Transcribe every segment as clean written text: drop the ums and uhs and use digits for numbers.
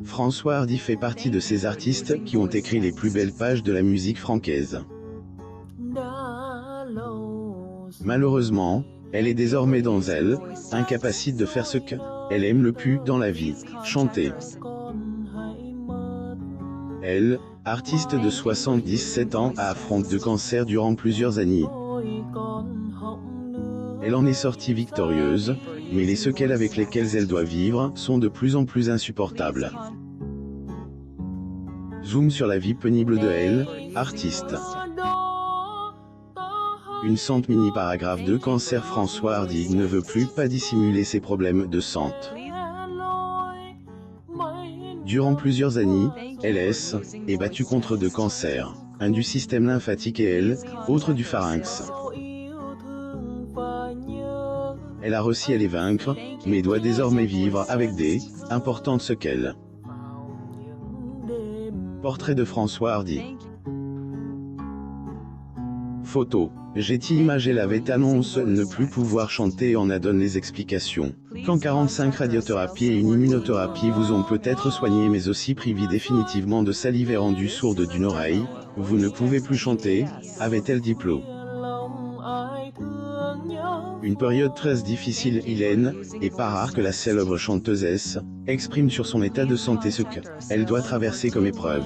François Hardy fait partie de ces artistes qui ont écrit les plus belles pages de la musique francaise. Malheureusement, elle est désormais dans elle, incapacité de faire ce qu'elle aime le plus dans la vie, chanter. Elle, artiste de 77 ans, affronte de cancer durant plusieurs années. Elle en est sortie victorieuse, mais les séquelles avec lesquelles elle doit vivre sont de plus en plus insupportables. Zoom sur la vie pénible de elle, artiste. Une sente mini-paragraphe de cancer. François Hardy ne veut plus pas dissimuler ses problèmes de santé. Durant plusieurs années, elle est battue contre de cancers, un du système lymphatique et elle, autre du pharynx. Elle a réussi à les vaincre, mais doit désormais vivre avec des importantes séquelles. Portrait de François Hardy. Photo. Getty Images. Elle avait annoncé ne plus pouvoir chanter et en a donné les explications. Quand 45 radiothérapies et une immunothérapie vous ont peut-être soigné mais aussi privé définitivement de salive et rendu sourde d'une oreille, vous ne pouvez plus chanter, avait-elle diplôme. Une période très difficile. Il n'est pas rare que la célèbre chanteuse exprime sur son état de santé ce qu'elle doit traverser comme épreuve.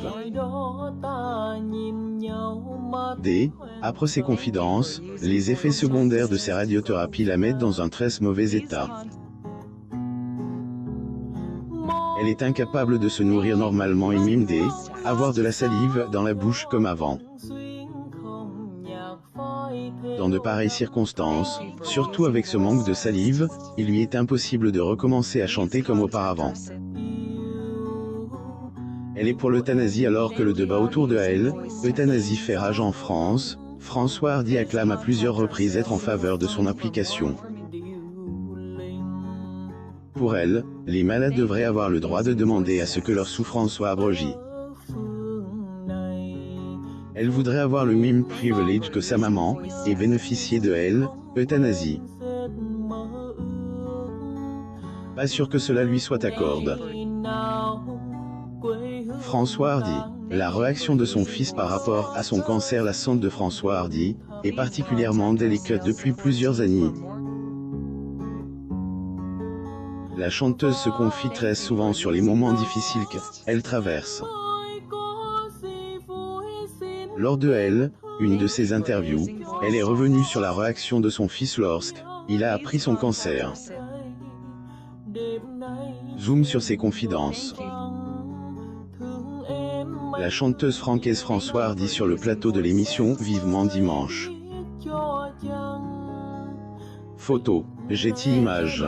Après ses confidences, les effets secondaires de ces radiothérapies la mettent dans un très mauvais état. Elle est incapable de se nourrir normalement et même avoir de la salive dans la bouche comme avant. Dans de pareilles circonstances, surtout avec ce manque de salive, il lui est impossible de recommencer à chanter comme auparavant. Elle est pour l'euthanasie alors que le débat autour de elle, euthanasie fait rage en France. François Hardy acclame à plusieurs reprises être en faveur de son application. Pour elle, les malades devraient avoir le droit de demander à ce que leur souffrance soit abrogée. Elle voudrait avoir le même privilège que sa maman, et bénéficier de elle, euthanasie. Pas sûr que cela lui soit accordé. François Hardy. La réaction de son fils par rapport à son cancer. La santé de François Hardy est particulièrement délicate depuis plusieurs années. La chanteuse se confie très souvent sur les moments difficiles qu'elle traverse. Lors de une de ses interviews, elle est revenue sur la réaction de son fils lorsqu'il a appris son cancer. Zoom sur ses confidences. La chanteuse francaise François Hardy sur le plateau de l'émission Vivement Dimanche. Photo. Getty Images.